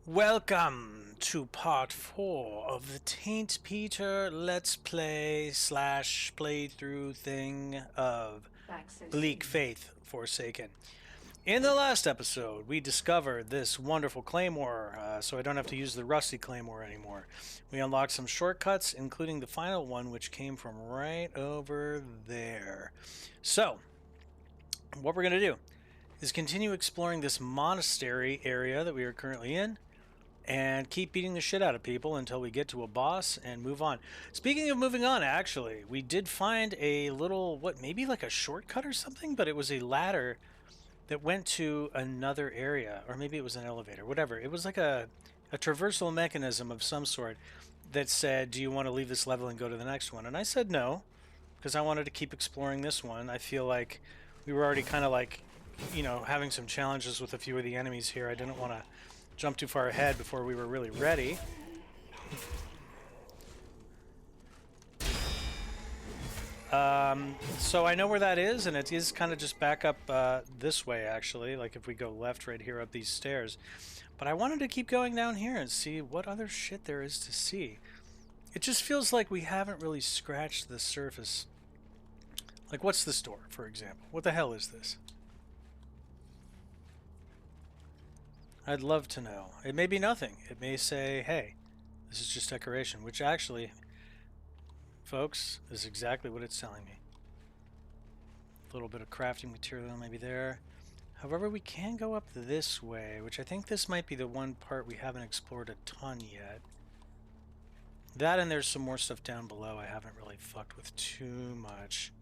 Welcome to part 4 of the Taint Peter Let's Play / playthrough thing of Bleak Faith Forsaken. In the last episode, we discovered this wonderful claymore, so I don't have to use the rusty claymore anymore. We unlocked some shortcuts, including the final one, which came from right over there. So, what we're going to do is continue exploring this monastery area that we are currently in, and keep beating the shit out of people until we get to a boss and move on. Speaking of moving on, actually, we did find a little, maybe like a shortcut or something, but it was a ladder that went to another area, or maybe it was an elevator, whatever. It was like a traversal mechanism of some sort that said, do you want to leave this level and go to the next one? And I said no, because I wanted to keep exploring this one. I feel like we were already kind of like, you know, having some challenges with a few of the enemies here. I didn't want to jump too far ahead before we were really ready. So I know where that is, and it is kind of just back up this way, actually, like if we go left right here up these stairs. But I wanted to keep going down here and see what other shit there is to see. It just feels like we haven't really scratched the surface. Like, what's this door, for example? What the hell is this? I'd love to know. It may be nothing. It may say, hey, this is just decoration, which actually, folks, is exactly what it's telling me. A little bit of crafting material maybe there. However, we can go up this way, which I think this might be the one part we haven't explored a ton yet. That, and there's some more stuff down below I haven't really fucked with too much.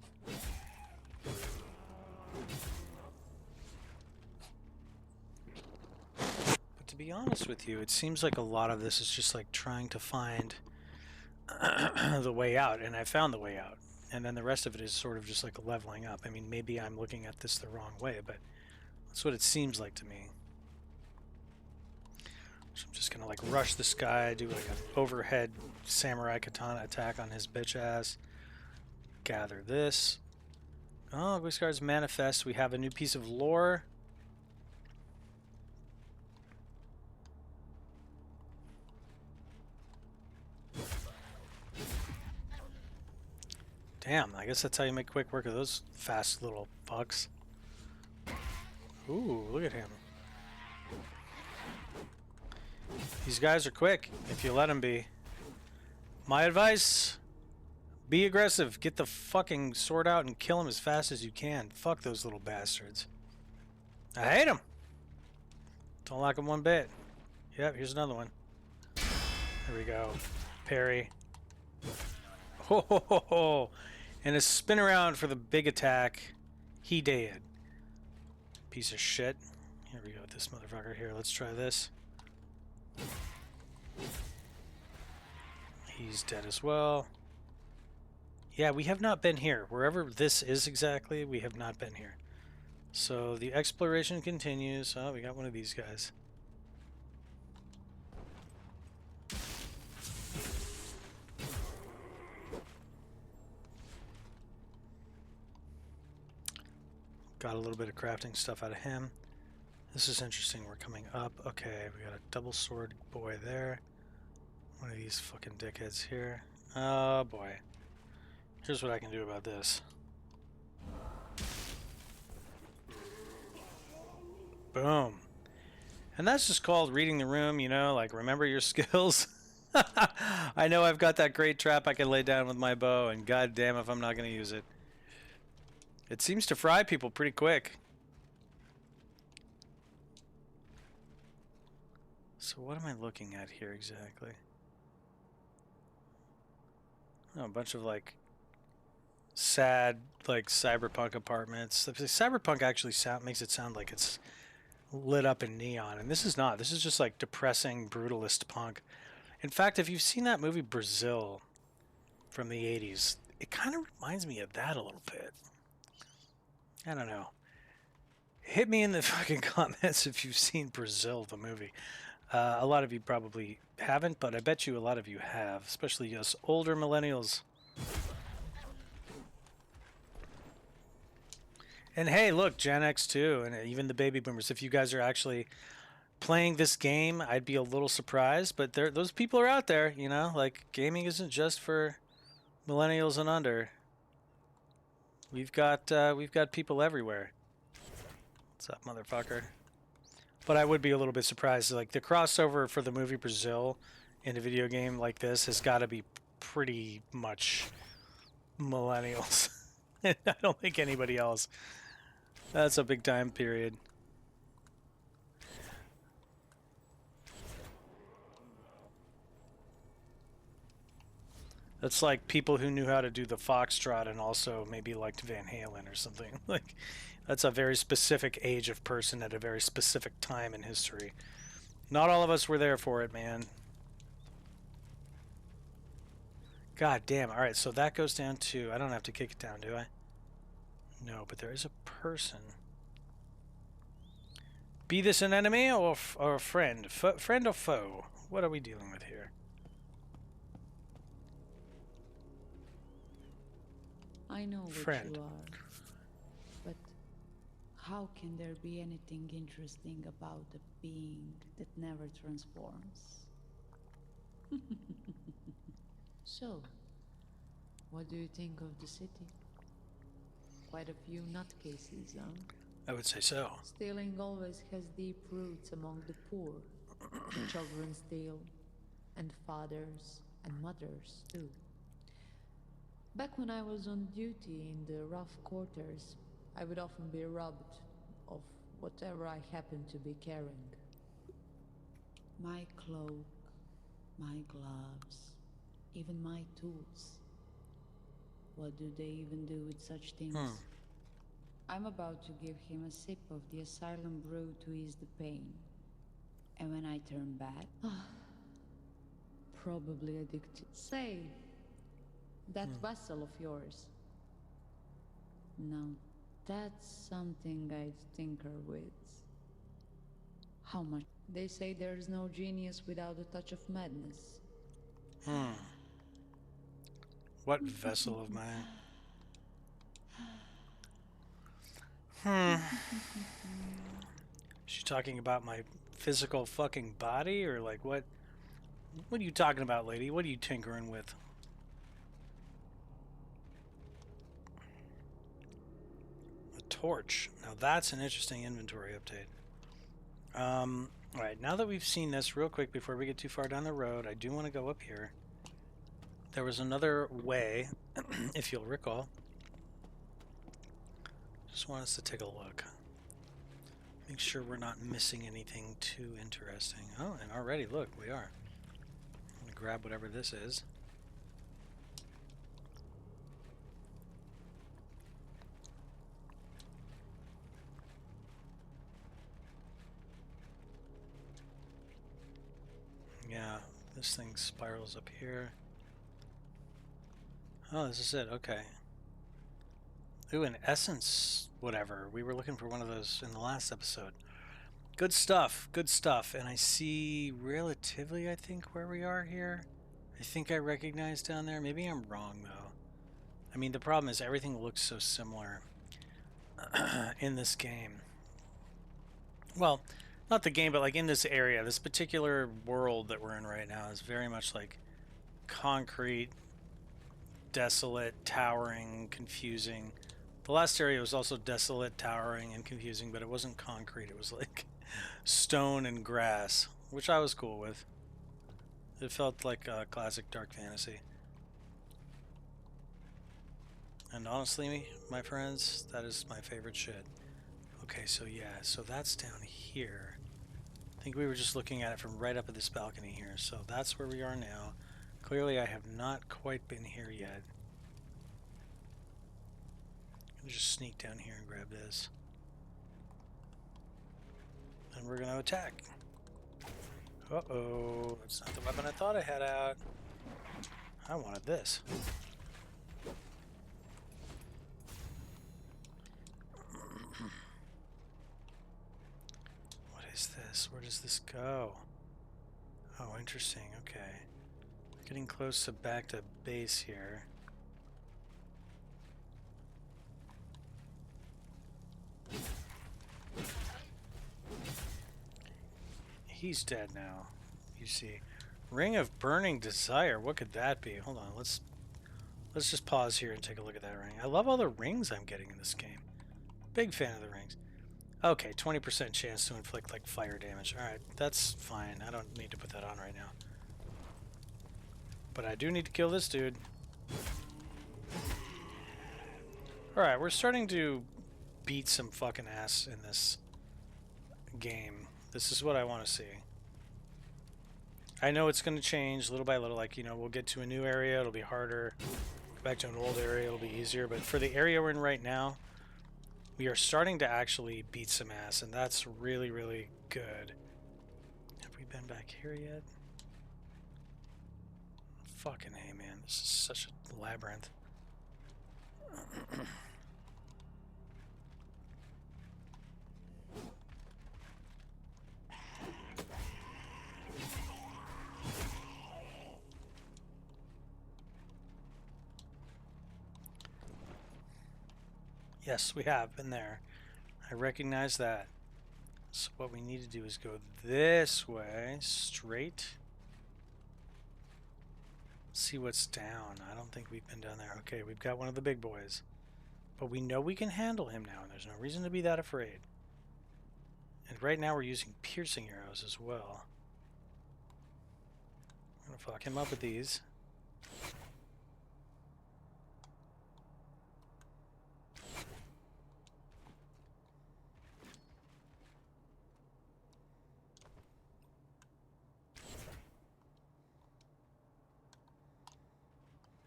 To be honest with you, it seems like a lot of this is just like trying to find the way out, and I found the way out, and then the rest of it is sort of just like leveling up. I mean, maybe I'm looking at this the wrong way, but that's what it seems like to me. So I'm just gonna like rush this guy, do like an overhead samurai katana attack on his bitch ass, gather this. Oh, Guiscard's manifest. We have a new piece of lore. Damn, I guess that's how you make quick work of those fast little fucks. Ooh, look at him. These guys are quick, if you let them be. My advice, be aggressive. Get the fucking sword out and kill them as fast as you can. Fuck those little bastards. I hate them. Don't like them one bit. Yep, here's another one. There we go. Parry. Ho ho ho ho! And a spin around for the big attack. He dead. Piece of shit. Here we go with this motherfucker here. Let's try this. He's dead as well. Yeah, we have not been here. Wherever this is exactly, we have not been here. So the exploration continues. Oh, we got one of these guys. Got a little bit of crafting stuff out of him. This is interesting. We're coming up. Okay, we got a double sword boy there. One of these fucking dickheads here. Oh boy. Here's what I can do about this. Boom. And that's just called reading the room, you know, like remember your skills. I know I've got that great trap I can lay down with my bow, and god damn if I'm not going to use it. It seems to fry people pretty quick. So what am I looking at here exactly? Oh, a bunch of like sad like cyberpunk apartments. Cyberpunk actually makes it sound like it's lit up in neon, and this is not. This is just like depressing brutalist punk. In fact, if you've seen that movie Brazil from the 80s, it kind of reminds me of that a little bit. I don't know. Hit me in the fucking comments if you've seen Brazil, the movie. A lot of you probably haven't, but I bet you a lot of you have, especially us older millennials. And hey, look, Gen X too, and even the baby boomers, if you guys are actually playing this game, I'd be a little surprised, but those people are out there, you know? Like, gaming isn't just for millennials and under. We've got people everywhere. What's up, motherfucker? But I would be a little bit surprised. Like, the crossover for the movie Brazil in a video game like this has got to be pretty much millennials. I don't think anybody else. That's a big time period. That's like people who knew how to do the foxtrot and also maybe liked Van Halen or something. Like, that's a very specific age of person at a very specific time in history. Not all of us were there for it, man. God damn. All right, so that goes down to... I don't have to kick it down, do I? No, but there is a person. Be this an enemy or a friend? Friend or foe? What are we dealing with here? I know Friend. what you are, but how can there be anything interesting about a being that never transforms? So, what do you think of the city? Quite a few nutcases, huh? I would say so. Stealing always has deep roots among the poor. Children steal, and fathers and mothers too. Back when I was on duty in the rough quarters, I would often be robbed of whatever I happened to be carrying. My cloak, my gloves, even my tools. What do they even do with such things? I'm about to give him a sip of the asylum brew to ease the pain. And when I turn back, probably addicted. Say, that vessel of yours. Now, that's something I'd tinker with. How much? They say there's no genius without a touch of madness. What vessel of mine? Is she talking about my physical fucking body, or like what? What are you talking about, lady? What are you tinkering with? A torch. Now that's an interesting inventory update. Alright, now that we've seen this real quick before we get too far down the road, I do want to go up here. There was another way, if you'll recall. Just want us to take a look. Make sure we're not missing anything too interesting. Oh, and already, look, we are. I'm going to grab whatever this is. Yeah, this thing spirals up here. Oh, this is it. Okay. Ooh, an essence, whatever. We were looking for one of those in the last episode. Good stuff. Good stuff. And I see relatively, I think, where we are here. I think I recognize down there. Maybe I'm wrong, though. I mean, the problem is everything looks so similar in this game. Well, not the game, but like in this area. This particular world that we're in right now is very much like concrete, desolate, towering, confusing. The last area was also desolate, towering, and confusing, but it wasn't concrete. It was like stone and grass, which I was cool with. It felt like a classic dark fantasy. And honestly, my friends, that is my favorite shit. Okay, so yeah, so that's down here. I think we were just looking at it from right up at this balcony here. So that's where we are now. Clearly I have not quite been here yet. I'll just sneak down here and grab this. And we're going to attack. Uh-oh, that's not the weapon I thought I had out. I wanted this. What is this? Where does this go? Oh, interesting. Okay. Getting close to back to base here. He's dead now. You see. Ring of Burning Desire. What could that be? Hold on. Let's just pause here and take a look at that ring. I love all the rings I'm getting in this game. Big fan of the rings. Okay, 20% chance to inflict like fire damage. Alright, that's fine. I don't need to put that on right now. But I do need to kill this dude. Alright, we're starting to beat some fucking ass in this game. This is what I want to see. I know it's going to change little by little. Like, you know, we'll get to a new area, it'll be harder. Go back to an old area, it'll be easier. But for the area we're in right now, we are starting to actually beat some ass, and that's really, really good. Have we been back here yet? Fucking hey, man. This is such a labyrinth. Yes, we have been there. I recognize that. So what we need to do is go this way, straight. See what's down. I don't think we've been down there. Okay, we've got one of the big boys. But we know we can handle him now, and there's no reason to be that afraid. And right now we're using piercing arrows as well. I'm gonna fuck him up with these.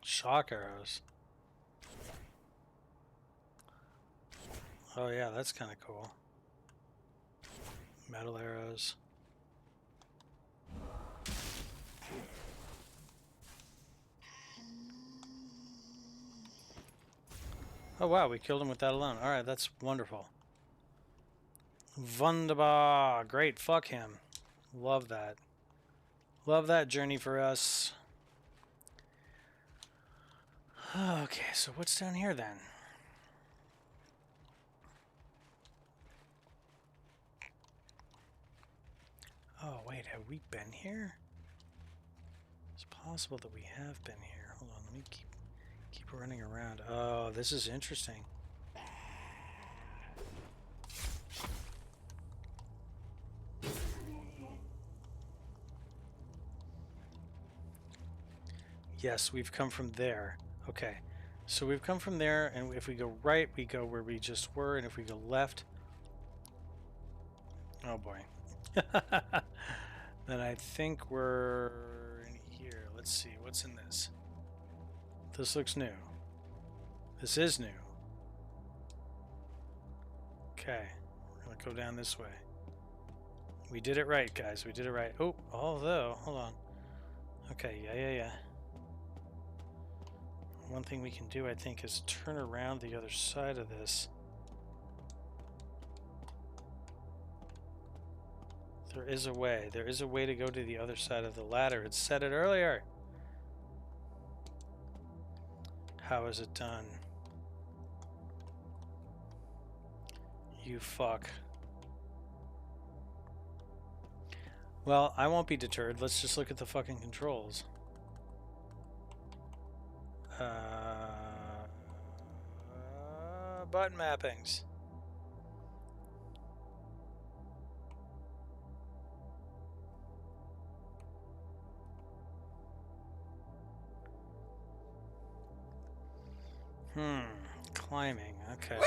Shock arrows. Oh yeah, that's kind of cool. Metal arrows. Oh wow, we killed him with that alone. Alright, that's wonderful. Wunderbar! Great, fuck him. Love that. Love that journey for us. Okay, so what's down here then? Oh wait, have we been here? It's possible that we have been here. Hold on, let me keep running around. Oh, this is interesting. Yes, we've come from there. Okay, so we've come from there, and if we go right, we go where we just were, and if we go left... Oh boy. Then I think we're in here. Let's see, what's in this? This looks new. This is new. Okay, we're gonna go down this way. We did it right, guys. We did it right. Oh, although, hold on. Okay, yeah. One thing we can do, I think, is turn around the other side of this. There is a way. There is a way to go to the other side of the ladder. It said it earlier. How is it done? You fuck. Well, I won't be deterred. Let's just look at the fucking controls. Button mappings. Climbing. Okay.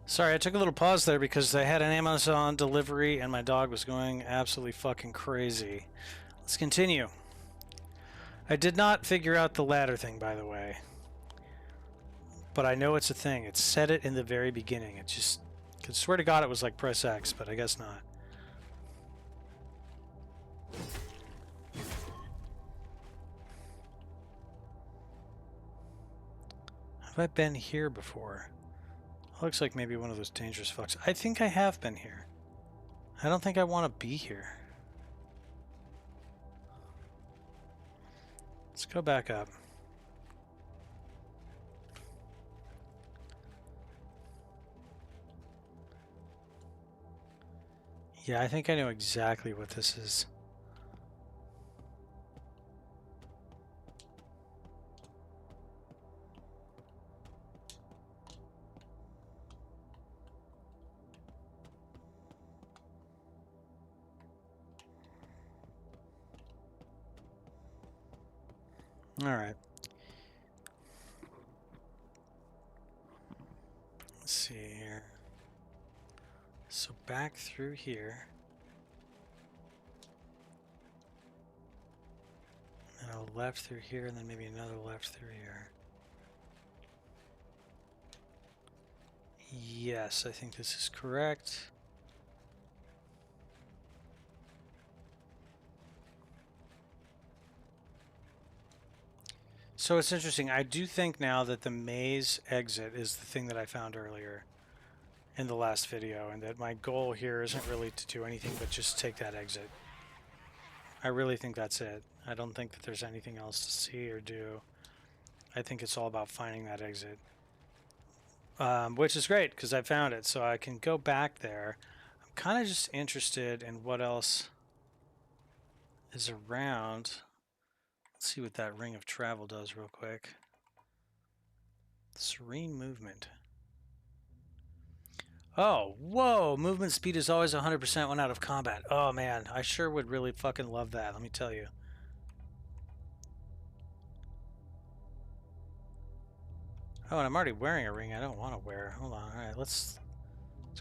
Sorry, I took a little pause there because I had an Amazon delivery and my dog was going absolutely fucking crazy. Let's continue. I did not figure out the ladder thing, by the way. But I know it's a thing. It said it in the very beginning. It just... I swear to God it was like press X, but I guess not. Have I been here before? Looks like maybe one of those dangerous fucks. I think I have been here. I don't think I want to be here. Let's go back up. Yeah, I think I know exactly what this is. All right. Let's see here. So back through here. And a left through here, and then maybe another left through here. Yes, I think this is correct. So it's interesting. I do think now that the maze exit is the thing that I found earlier in the last video, and that my goal here isn't really to do anything but just take that exit. I really think that's it. I don't think that there's anything else to see or do. I think it's all about finding that exit. Which is great, because I found it, so I can go back there. I'm kind of just interested in what else is around. Let's see what that ring of travel does real quick. Serene movement. Oh, whoa! Movement speed is always 100% when out of combat. Oh man, I sure would really fucking love that, let me tell you. Oh, and I'm already wearing a ring I don't want to wear. Hold on, alright, let's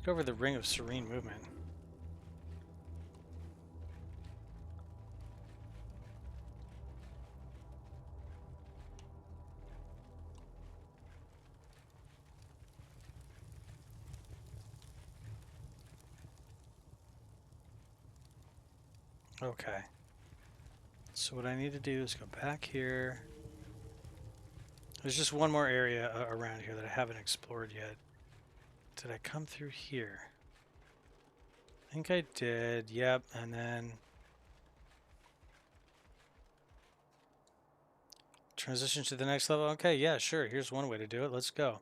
go over the ring of serene movement. Okay. So what I need to do is go back here. There's just one more area around here that I haven't explored yet. Did I come through here? I think I did, yep, and then... Transition to the next level? Okay, yeah, sure, here's one way to do it, let's go.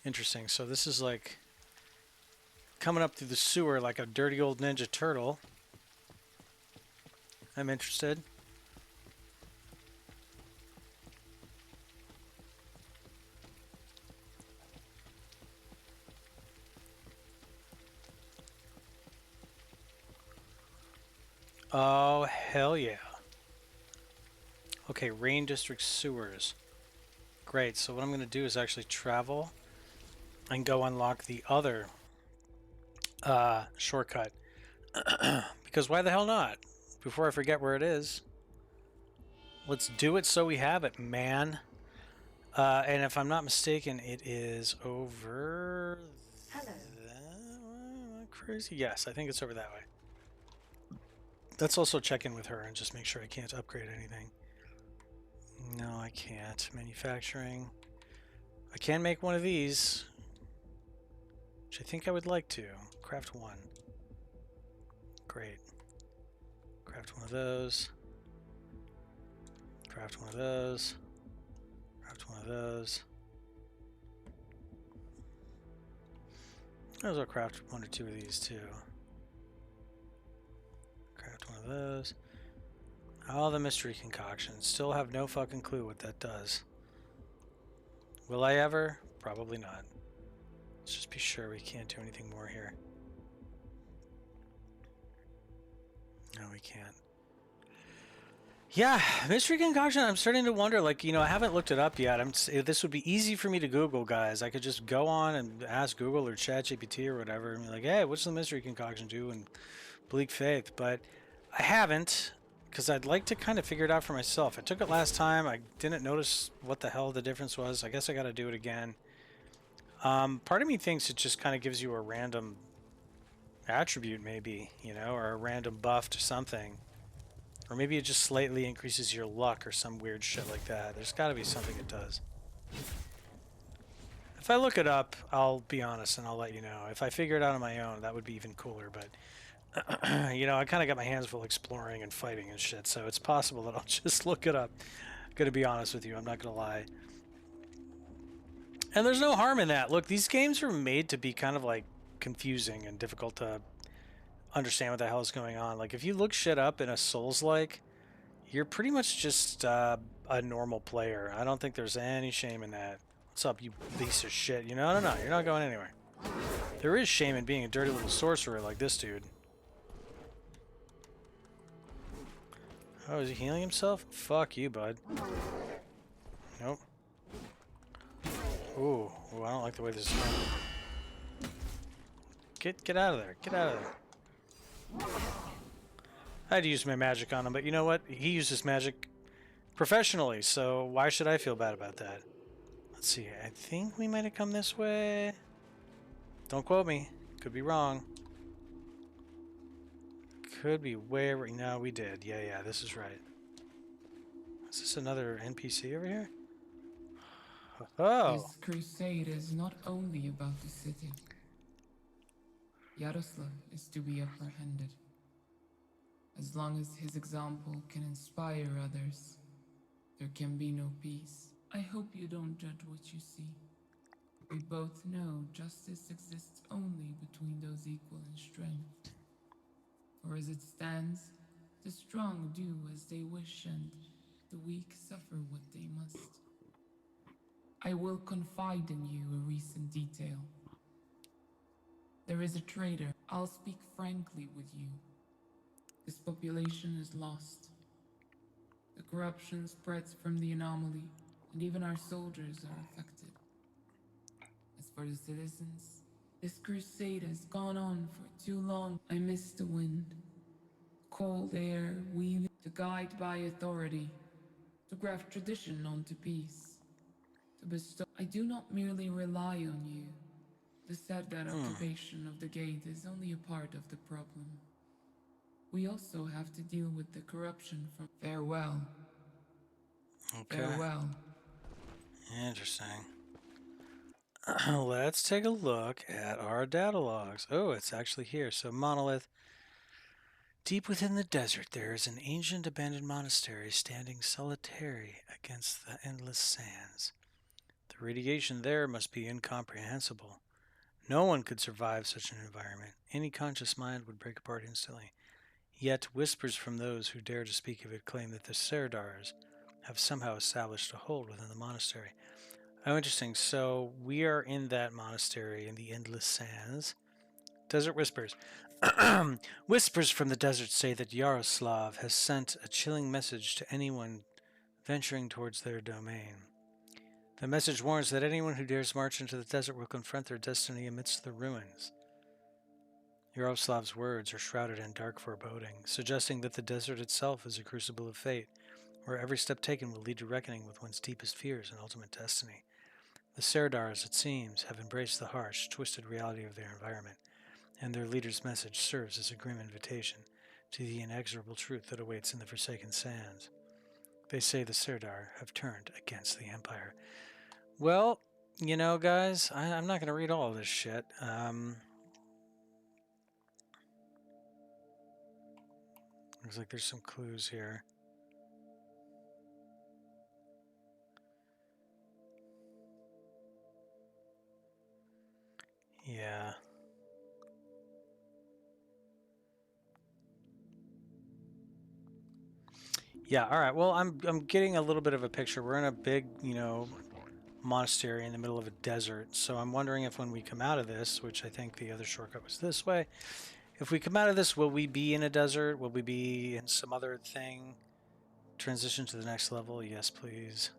Interesting, so this is like coming up through the sewer like a dirty old Ninja Turtle. I'm interested. Oh, hell yeah. Okay, Rain District Sewers. Great, so what I'm going to do is actually travel and go unlock the other shortcut. Because why the hell not? Before I forget where it is. Let's do it so we have it, man. And if I'm not mistaken, it is over... Hello. Crazy? Yes, I think it's over that way. Let's also check in with her and just make sure I can't upgrade anything. No, I can't. Manufacturing. I can make one of these, which I think I would like to. Craft one. Great. Craft one of those. Craft one of those. Craft one of those. I'll craft one or two of these too. Craft one of those. All the mystery concoctions. Still have no fucking clue what that does. Will I ever? Probably not. Let's just be sure we can't do anything more here. can't. Yeah, mystery concoction. I'm starting to wonder. Like, I haven't looked it up yet. This would be easy for me to Google, guys. I could just go on and ask Google or ChatGPT or whatever, and be like, "Hey, what's the mystery concoction do in Bleak Faith?" But I haven't, because I'd like to kind of figure it out for myself. I took it last time. I didn't notice what the hell the difference was. I guess I got to do it again. Part of me thinks it just kind of gives you a random attribute, maybe, or a random buff to something. Or maybe it just slightly increases your luck or some weird shit like that. There's got to be something it does. If I look it up, I'll be honest and I'll let you know. If I figure it out on my own, that would be even cooler. But, I kind of got my hands full exploring and fighting and shit. So it's possible that I'll just look it up. Gonna be honest with you. I'm not gonna lie. And there's no harm in that. Look, these games are made to be kind of like confusing and difficult to understand what the hell is going on. Like, if you look shit up in a Soulslike, you're pretty much just a normal player. I don't think there's any shame in that. What's up, you piece of shit? No, you're not going anywhere. There is shame in being a dirty little sorcerer like this dude. Oh, is he healing himself? Fuck you, bud. Nope. Ooh, I don't like the way this is going. Get out of there. Get out of there. I had to use my magic on him, but you know what? He uses magic professionally, so why should I feel bad about that? Let's see. I think we might have come this way. Don't quote me. Could be wrong. Could be where... No, we did. Yeah, this is right. Is this another NPC over here? Oh! This crusade is not only about the city. Yaroslav is to be apprehended. As long as his example can inspire others, there can be no peace. I hope you don't judge what you see. We both know justice exists only between those equal in strength. For as it stands, the strong do as they wish and the weak suffer what they must. I will confide in you a recent detail. There is a traitor. I'll speak frankly with you. This population is lost. The corruption spreads from the anomaly, and even our soldiers are affected. As for the citizens, this crusade has gone on for too long. I miss the wind, cold air, wheeling, to guide by authority, to graft tradition onto peace, to bestow. I do not merely rely on you. The Serdar occupation of the gate is only a part of the problem. We also have to deal with the corruption from... Farewell. Okay. Farewell. Interesting. Let's take a look at our data logs. Oh, it's actually here. So, monolith. Deep within the desert, there is an ancient abandoned monastery standing solitary against the endless sands. The radiation there must be incomprehensible. No one could survive such an environment. Any conscious mind would break apart instantly. Yet whispers from those who dare to speak of it claim that the Serdars have somehow established a hold within the monastery. Oh, interesting. So we are in that monastery in the endless sands. Desert whispers. Whispers from the desert say that Yaroslav has sent a chilling message to anyone venturing towards their domain. The message warns that anyone who dares march into the desert will confront their destiny amidst the ruins. Yaroslav's words are shrouded in dark foreboding, suggesting that the desert itself is a crucible of fate, where every step taken will lead to reckoning with one's deepest fears and ultimate destiny. The Serdars, it seems, have embraced the harsh, twisted reality of their environment, and their leader's message serves as a grim invitation to the inexorable truth that awaits in the Forsaken Sands. They say the Serdar have turned against the Empire. Well, guys, I'm not going to read all of this shit. Looks like there's some clues here. Yeah. Yeah, all right. Well, I'm getting a little bit of a picture. We're in a big, monastery in the middle of a desert. So I'm wondering if when we come out of this, which I think the other shortcut was this way, If we come out of this, will we be in a desert? Will we be in some other thing? Transition to the next level? Yes, please.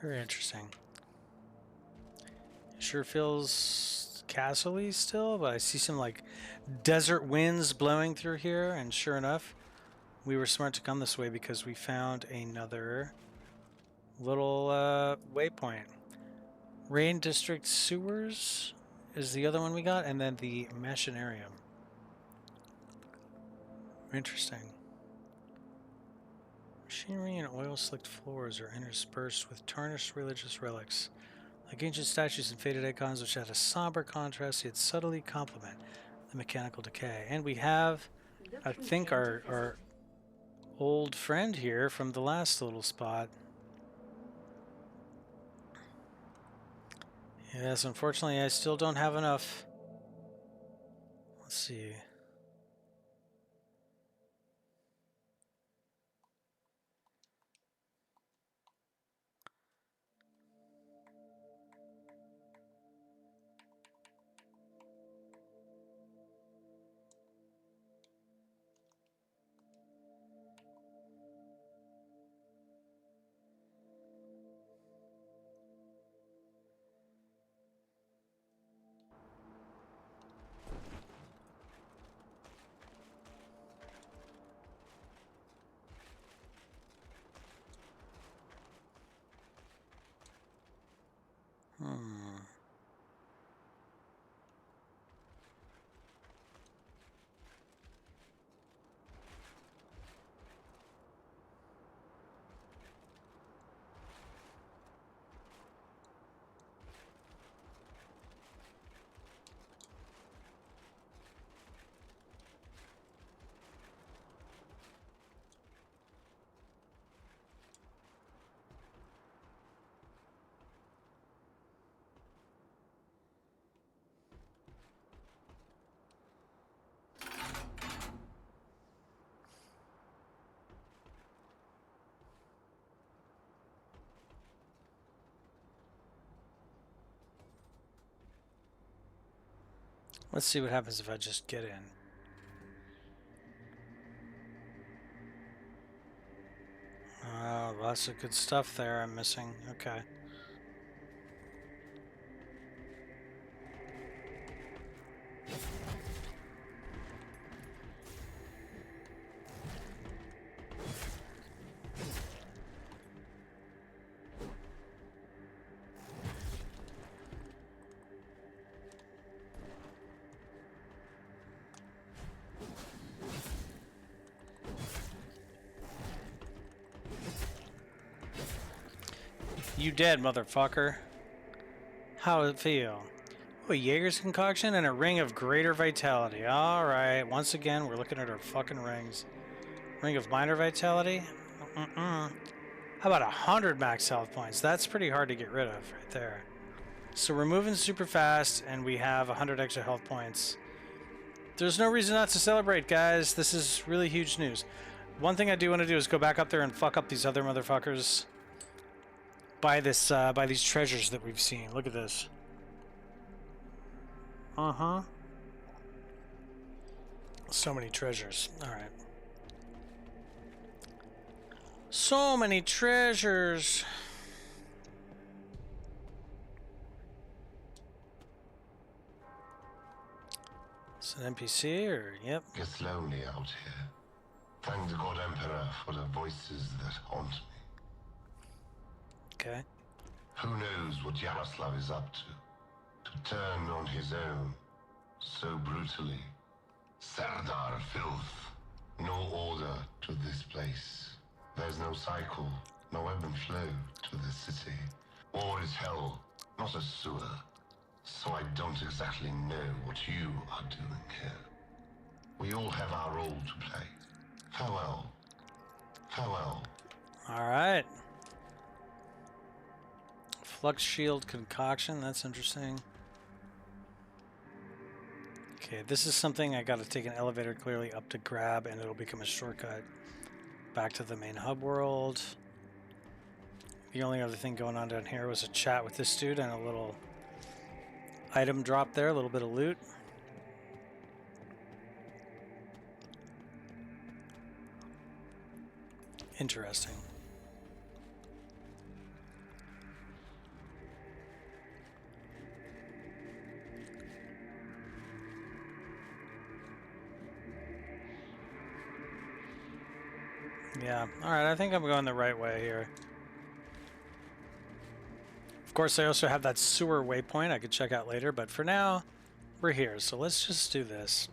Very interesting. Sure feels castle-y still, but I see some like desert winds blowing through here, and sure enough, we were smart to come this way because we found another little waypoint. Rain District Sewers is the other one we got, and then the Machinarium. Interesting. Machinery and oil-slicked floors are interspersed with tarnished religious relics. Like ancient statues and faded icons which add a somber contrast yet subtly complement the mechanical decay. And we have, I think, our old friend here from the last little spot. Yes, unfortunately, I still don't have enough. Let's see. Let's see what happens if I just get in. Oh, lots of good stuff there I'm missing. Okay. You dead, motherfucker. How did it feel? Oh, a Jaeger's concoction and a ring of greater vitality. Alright, once again, we're looking at our fucking rings. Ring of minor vitality? How about 100 max health points? That's pretty hard to get rid of right there. So we're moving super fast, and we have 100 extra health points. There's no reason not to celebrate, guys. This is really huge news. One thing I do want to do is go back up there and fuck up these other motherfuckers. By these treasures that we've seen. Look at this. So many treasures. Alright. So many treasures. It's an NPC, or yep. Gets lonely out here. Thank the God Emperor for the voices that haunt me. Okay. Who knows what Yaroslav is up to turn on his own so brutally. Serdar filth. No order to this place. There's no cycle, no ebb and flow to this city. War is hell, not a sewer. So I don't exactly know what you are doing here. We all have our role to play. Farewell. Farewell. Alright. Flux shield concoction, that's interesting. Okay, this is something I gotta take an elevator clearly up to grab, and it'll become a shortcut back to the main hub world. The only other thing going on down here was a chat with this dude and a little item drop there, a little bit of loot. Interesting. Yeah, alright, I think I'm going the right way here. Of course, I also have that sewer waypoint I could check out later, but for now, we're here, so let's just do this.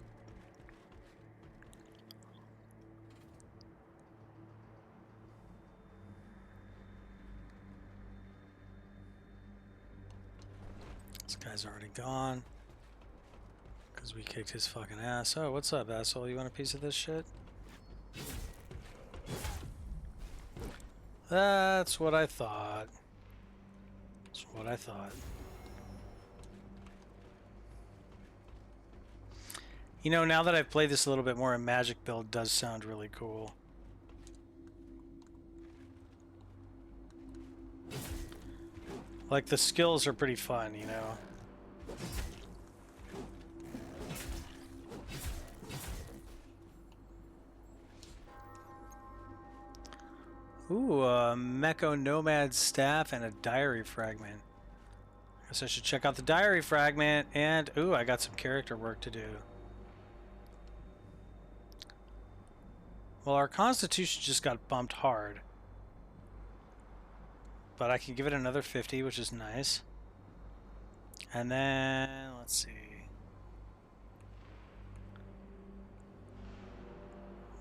This guy's already gone. Because we kicked his fucking ass. Oh, what's up, asshole? You want a piece of this shit? That's what I thought. That's what I thought. You know, now that I've played this a little bit more, a magic build does sound really cool. Like, the skills are pretty fun, you know? Ooh, a Mecho Nomad staff and a diary fragment. Guess I should check out the diary fragment, and ooh, I got some character work to do. Well, our constitution just got bumped hard. But I can give it another 50, which is nice. And then, let's see.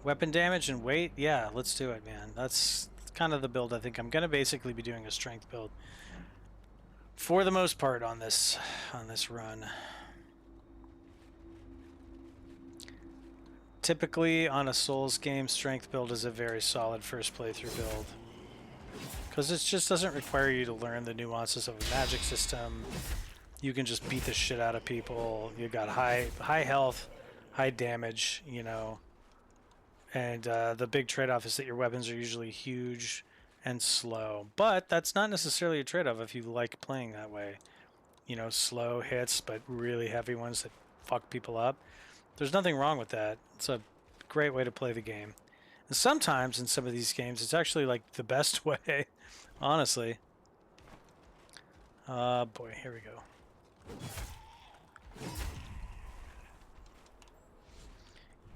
Weapon damage and weight? Yeah, let's do it, man. That's kind of the build I think I'm going to basically be doing a strength build. For the most part on this run. Typically on a Souls game, strength build is a very solid first playthrough build. Because it just doesn't require you to learn the nuances of a magic system. You can just beat the shit out of people. You got high health, high damage, you know. And the big trade-off is that your weapons are usually huge and slow. But that's not necessarily a trade-off if you like playing that way. You know, slow hits, but really heavy ones that fuck people up. There's nothing wrong with that. It's a great way to play the game. And sometimes in some of these games, it's actually like the best way, honestly. Boy, here we go.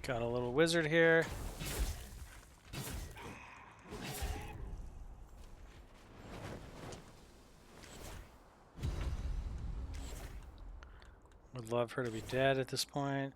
Got a little wizard here. Would love her to be dead at this point.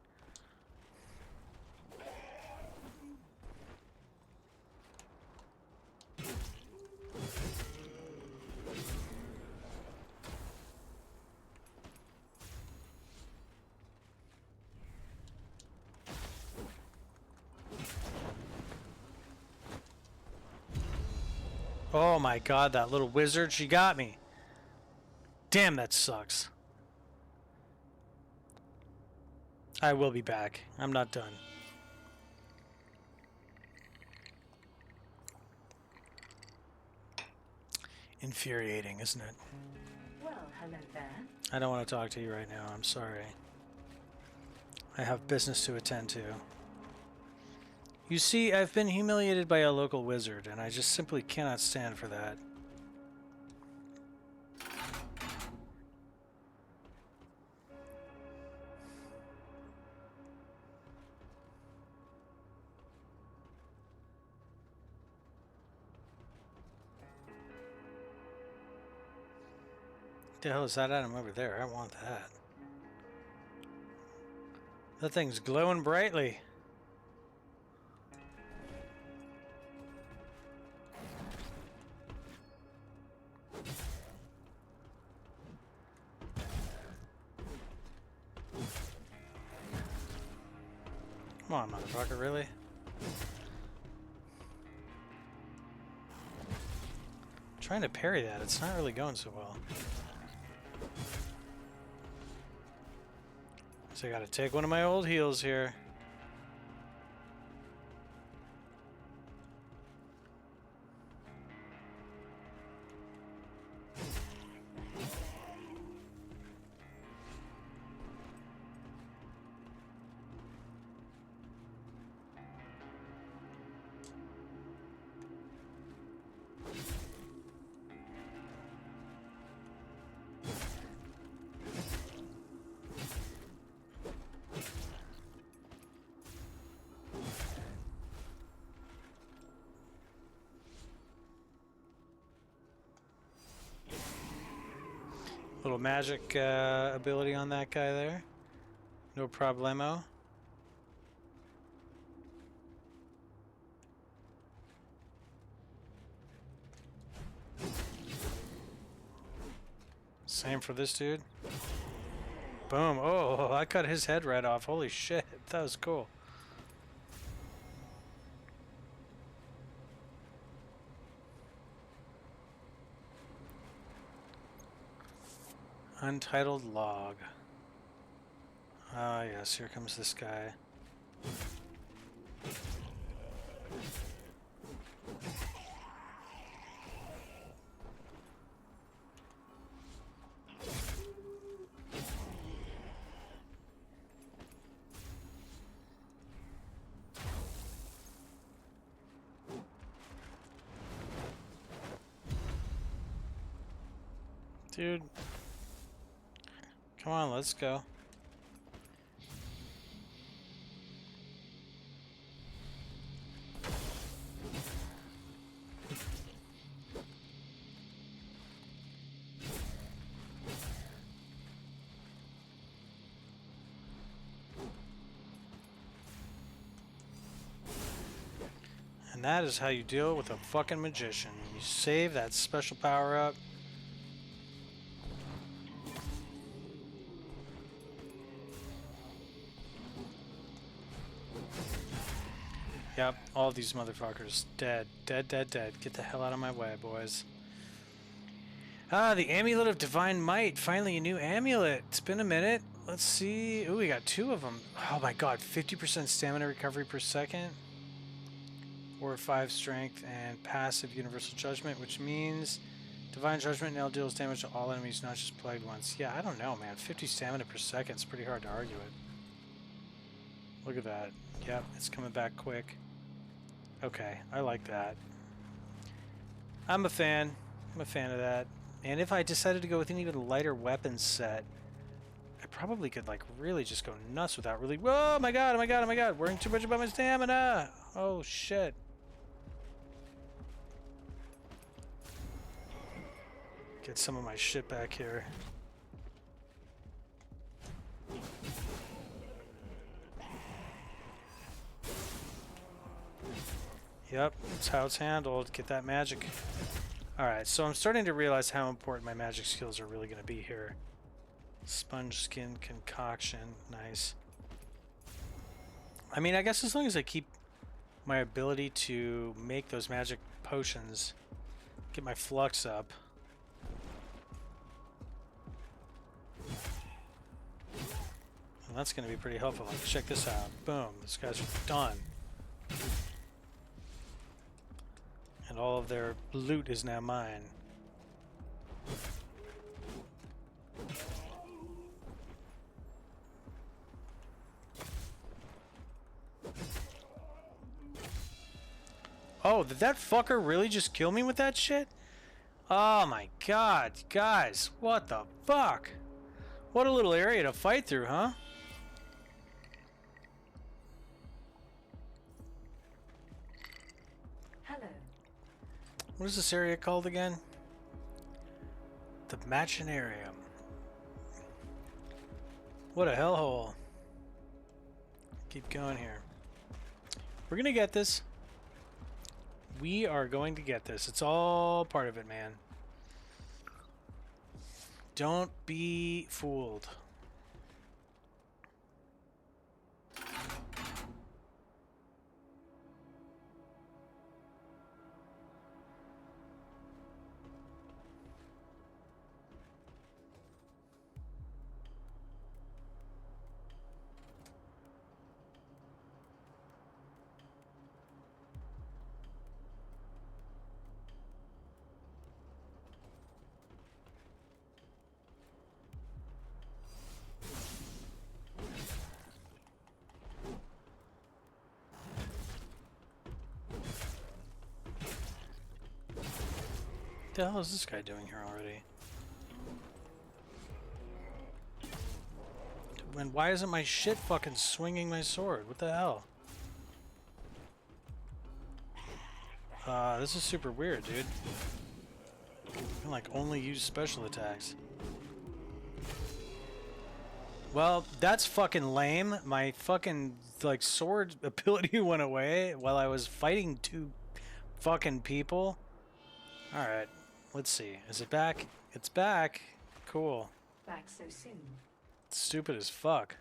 Oh my god, that little wizard, she got me. Damn, that sucks. I will be back. I'm not done. Infuriating, isn't it? Well, hello there. I don't want to talk to you right now. I'm sorry. I have business to attend to. You see, I've been humiliated by a local wizard, and I just simply cannot stand for that. What the hell is that item over there? I want that. That thing's glowing brightly. Come on, motherfucker, really? I'm trying to parry that. It's not really going so well. So I gotta take one of my old heals here. Little magic ability on that guy there. No problemo. Same for this dude. Boom. Oh, I cut his head right off. Holy shit. That was cool. Untitled log. Ah, yes, here comes this guy. Dude. Come on, let's go. And that is how you deal with a fucking magician. You save that special power up. Yep, all these motherfuckers dead. Dead, dead, dead. Get the hell out of my way, boys. Ah, the Amulet of Divine Might. Finally a new amulet. It's been a minute. Let's see. Ooh, we got 2 of them. Oh my god, 50% stamina recovery per second. 4 or 5 strength and passive universal judgment, which means divine judgment now deals damage to all enemies, not just plagued ones. Yeah, I don't know, man. 50 stamina per second is pretty hard to argue it. Look at that. Yep, it's coming back quick. Okay, I like that. I'm a fan. I'm a fan of that. And if I decided to go with an even lighter weapon set, I probably could like really just go nuts without really. Whoa, my god, oh my god, oh my god. Worrying too much about my stamina. Oh shit. Get some of my shit back here. Yep, that's how it's handled. Get that magic. Alright, so I'm starting to realize how important my magic skills are really going to be here. Sponge skin concoction. Nice. I mean, I guess as long as I keep my ability to make those magic potions, get my flux up. And that's going to be pretty helpful. Like, check this out. Boom. These guys are done. And all of their loot is now mine. Oh, did that fucker really just kill me with that shit? Oh my god, guys, what the fuck? What a little area to fight through, huh? Hello. What is this area called again? The Machinarium. What a hellhole. Keep going here. We're gonna get this. We are going to get this. It's all part of it, man. Don't be fooled. What the hell is this guy doing here already? And why isn't my shit fucking swinging my sword? What the hell? This is super weird, dude. I can like only use special attacks. Well, that's fucking lame. My fucking, like, sword ability went away while I was fighting two fucking people. Alright, let's see. Is it back? It's back. Cool. Back so soon. Stupid as fuck.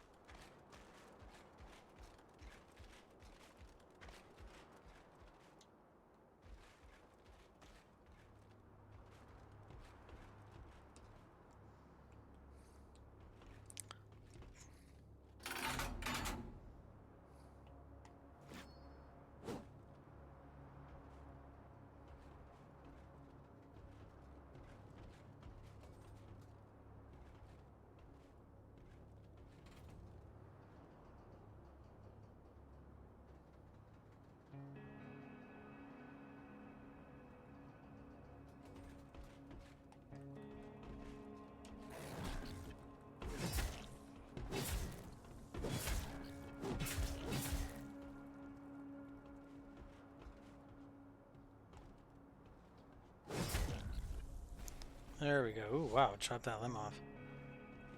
There we go. Ooh, wow, chop that limb off.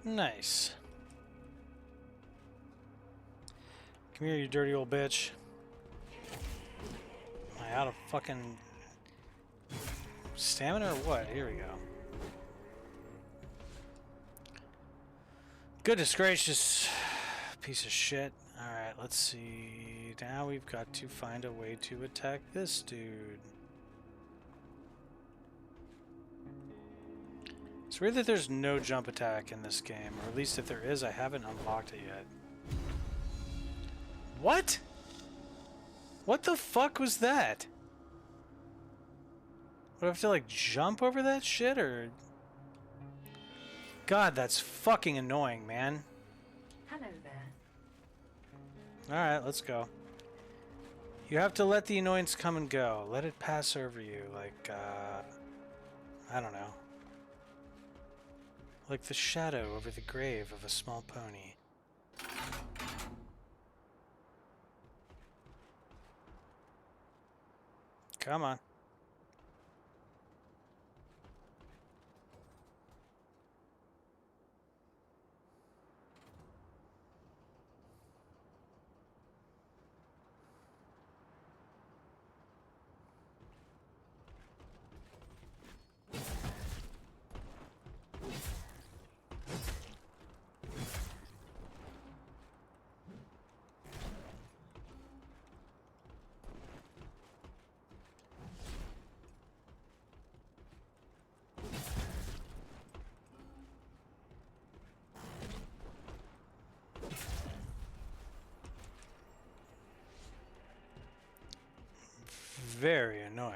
Nice. Come here, you dirty old bitch. Am I out of fucking stamina or what? Here we go. Goodness gracious. Piece of shit. Alright, let's see. Now we've got to find a way to attack this dude. It's weird that there's no jump attack in this game, or at least if there is, I haven't unlocked it yet. What? What the fuck was that? Would I have to, like, jump over that shit, or... God, that's fucking annoying, man. Hello there. Alright, let's go. You have to let the annoyance come and go. Let it pass over you, like, I don't know. Like the shadow over the grave of a small pony. Come on. Very annoying.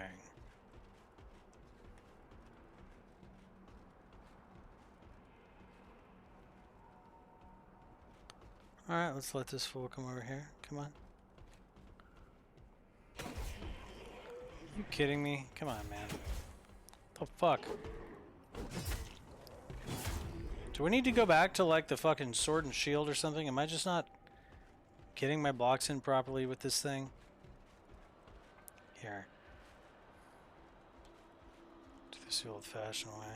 Alright, let's let this fool come over here. Come on. You kidding me? Come on, man. The fuck? Do we need to go back to, like, the fucking sword and shield or something? Am I just not getting my blocks in properly with this thing? Here. Do this the old-fashioned way.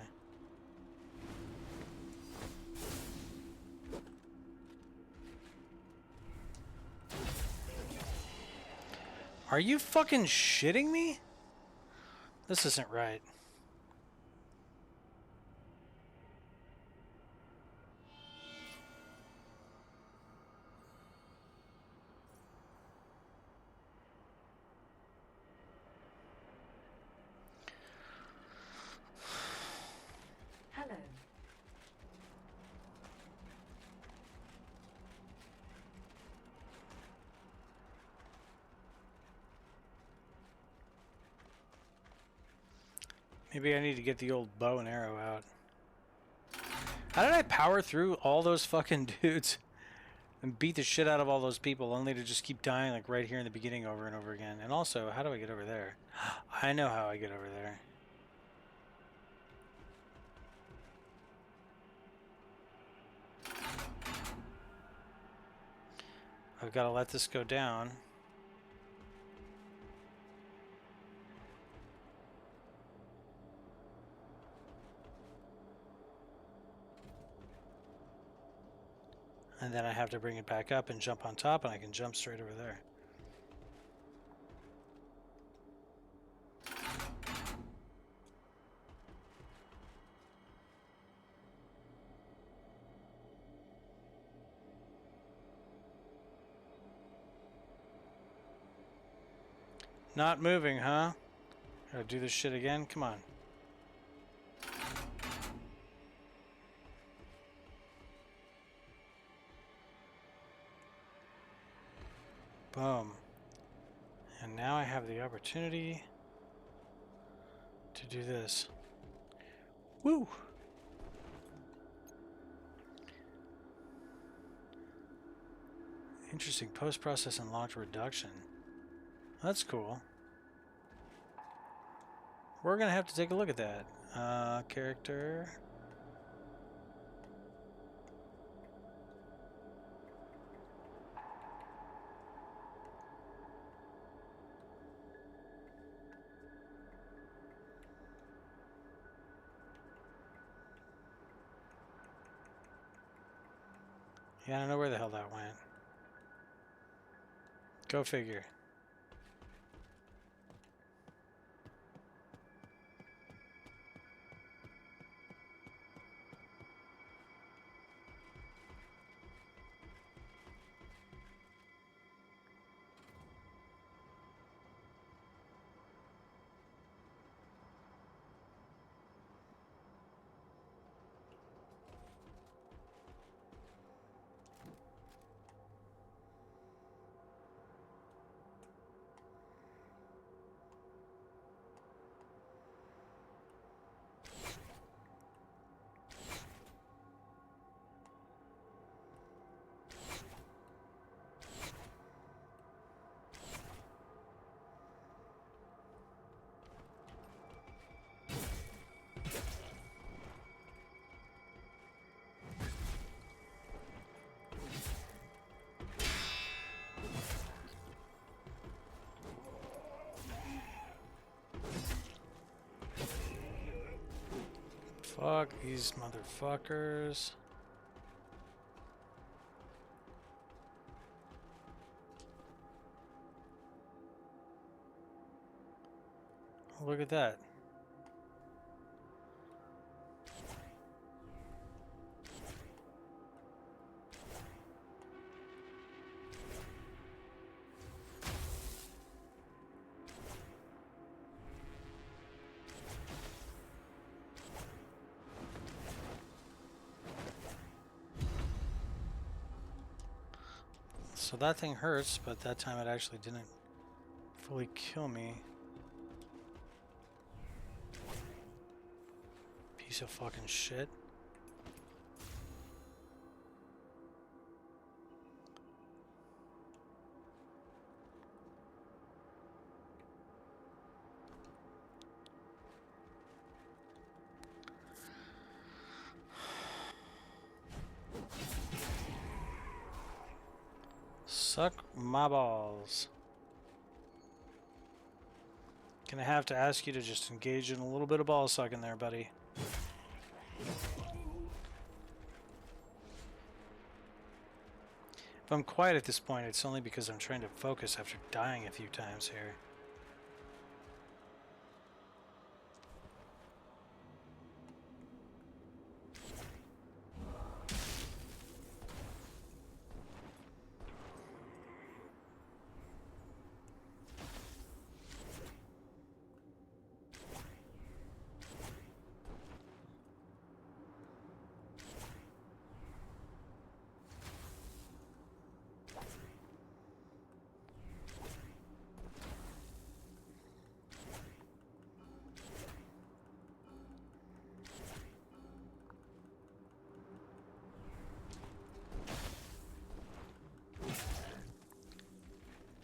Are you fucking shitting me? This isn't right. Hello. Maybe I need to get the old bow and arrow out. How did I power through all those fucking dudes and beat the shit out of all those people only to just keep dying, like, right here in the beginning over and over again? And also, how do I get over there? I know how I get over there. I've got to let this go down. And then I have to bring it back up and jump on top, and I can jump straight over there. Not moving, huh? Gotta do this shit again? Come on. Boom. And now I have the opportunity to do this. Woo! Interesting. Post-process and launch reduction. That's cool. We're gonna have to take a look at that. Character. Yeah, I don't know where the hell that went. Go figure. Fuck these motherfuckers. Look at that. So that thing hurts, but that time it actually didn't fully kill me. Piece of fucking shit. Suck my balls. Gonna have to ask you to just engage in a little bit of ball sucking there, buddy. If I'm quiet at this point, it's only because I'm trying to focus after dying a few times here.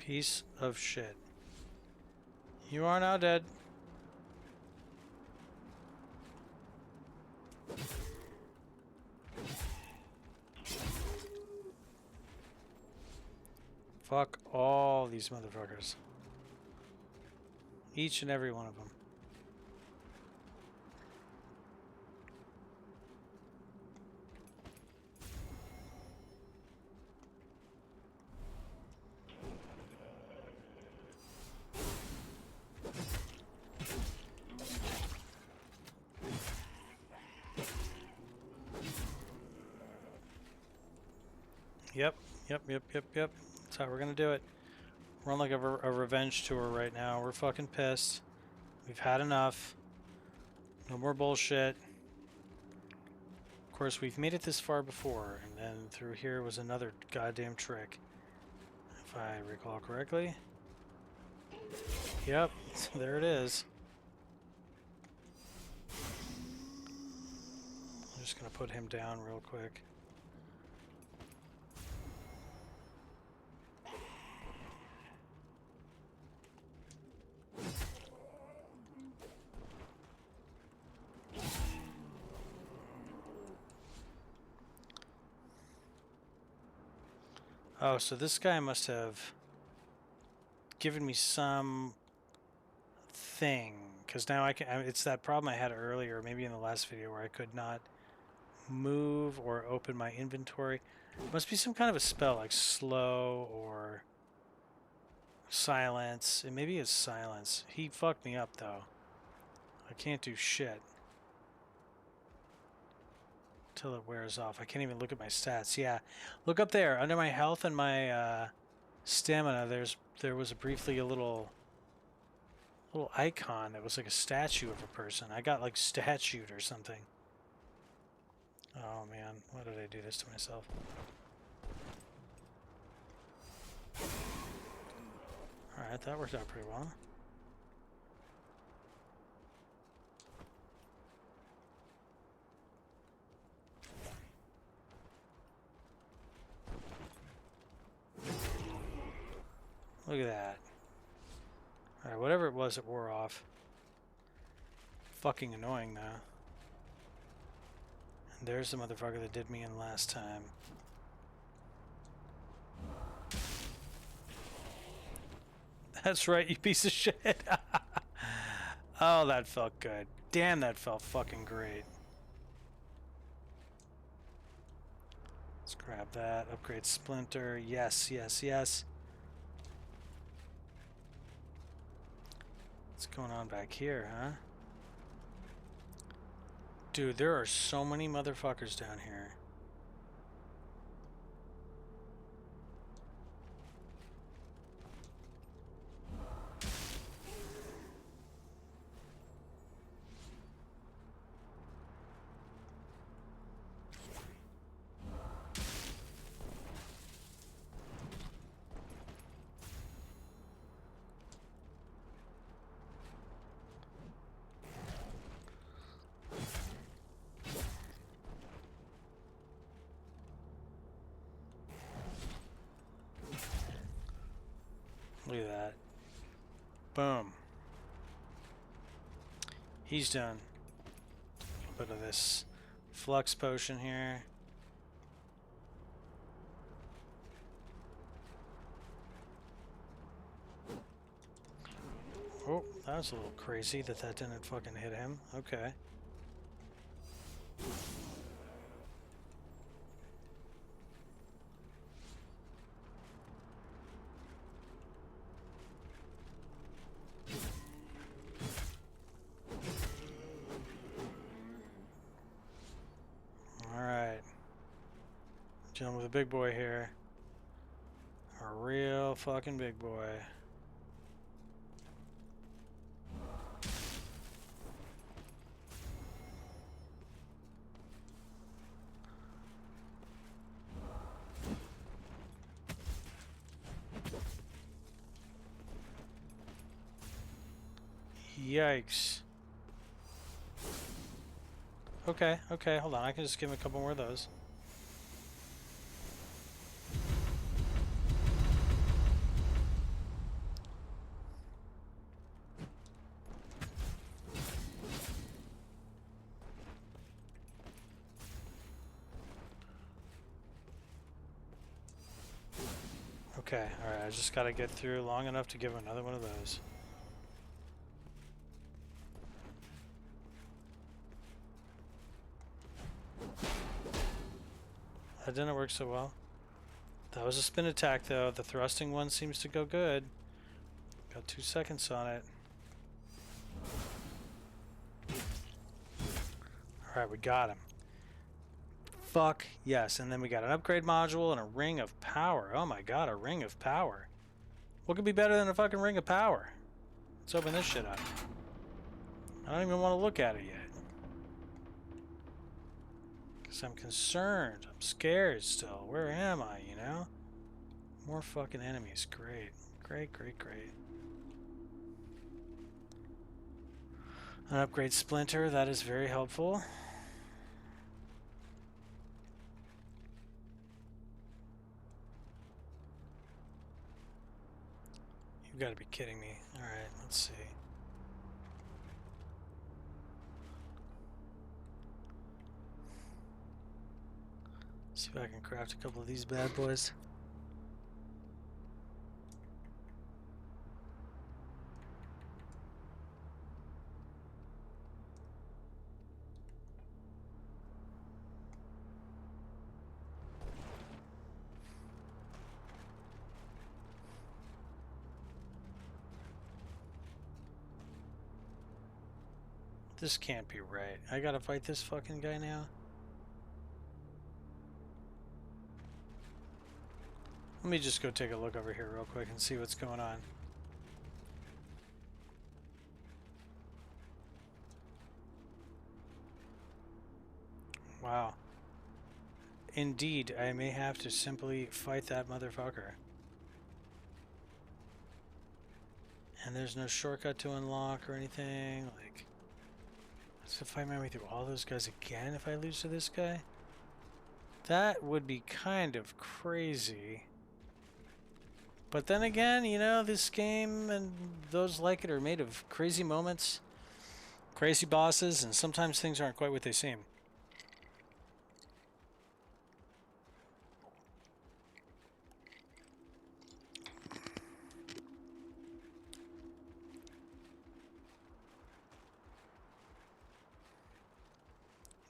Piece of shit. You are now dead. Fuck all these motherfuckers. Each and every one of them. Yep. That's how we're gonna do it. We're on like a revenge tour right now. We're fucking pissed. We've had enough. No more bullshit. Of course, we've made it this far before, and then through here was another goddamn trick. If I recall correctly. Yep, there it is. I'm just gonna put him down real quick. Oh, so this guy must have given me some thing, because now I can. It's that problem I had earlier, maybe in the last video, where I could not move or open my inventory. It must be some kind of a spell, like slow or silence. It maybe is silence. He fucked me up though. I can't do shit till it wears off. I can't even look at my stats. Yeah, look up there under my health and my stamina. There was briefly a little icon that was like a statue of a person. I got like statued or something. Oh man, why did I do this to myself? Alright, that worked out pretty well. Look at that. Alright, whatever it was, it wore off. Fucking annoying, though. And there's the motherfucker that did me in last time. That's right, you piece of shit. Oh, that felt good. Damn, that felt fucking great. Let's grab that. Upgrade Splinter. Yes, yes, yes. What's going on back here, huh? Dude, there are so many motherfuckers down here. Look at that. Boom. He's done. A bit of this flux potion here. Oh, that was a little crazy that didn't fucking hit him. Okay. Dealing with a big boy here. A real fucking big boy. Yikes. Okay, okay, hold on. I can just give him a couple more of those. Okay, alright, I just gotta get through long enough to give him another one of those. That didn't work so well. That was a spin attack though. The thrusting one seems to go good. Got 2 seconds on it. Alright, we got him. fuck yes. And then we got an upgrade module and a ring of power. Oh my god, a ring of power. What could be better than a fucking ring of power? Let's open this shit up. I don't even want to look at it yet. Because I'm concerned. I'm scared still. Where am I, you know? More fucking enemies. Great. Great, great, great. An upgrade splinter. That is very helpful. You've got to be kidding me. Alright, let's see. See if I can craft a couple of these bad boys. This can't be right. I gotta fight this fucking guy now? Let me just go take a look over here real quick and see what's going on. Wow. Indeed, I may have to simply fight that motherfucker. And there's no shortcut to unlock or anything, like... I have to fight my way through all those guys again if I lose to this guy? That would be kind of crazy. But then again, you know, this game and those like it are made of crazy moments, crazy bosses, and sometimes things aren't quite what they seem.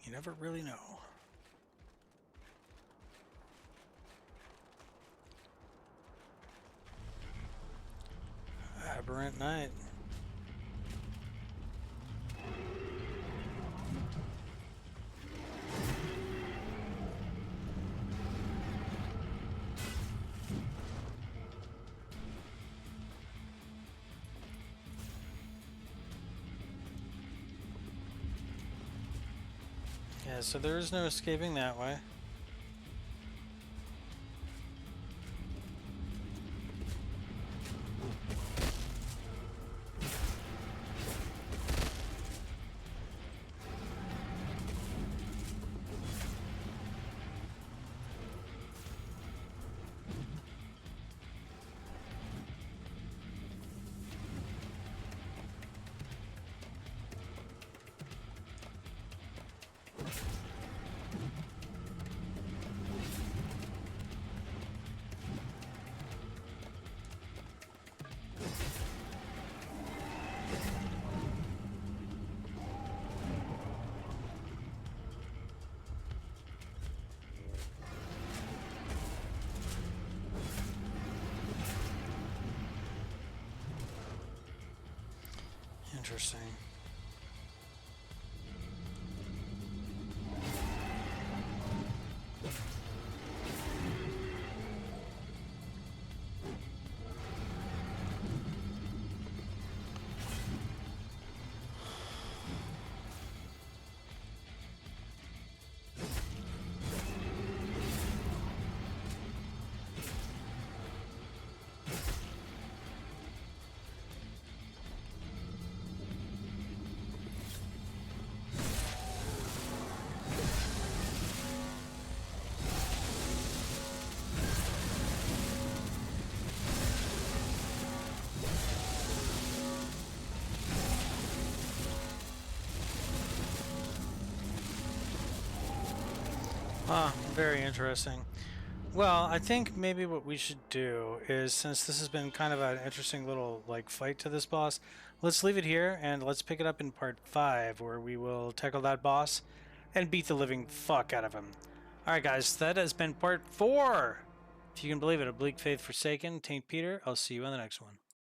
You never really know. Aberrant night. Yeah, so there is no escaping that way. Interesting. Ah, very interesting. Well, I think maybe what we should do is, since this has been kind of an interesting little like fight to this boss, let's leave it here and let's pick it up in part 5 where we will tackle that boss and beat the living fuck out of him. Alright guys, that has been part 4! If you can believe it, a Bleak Faith Forsaken, Taint Peter. I'll see you on the next one.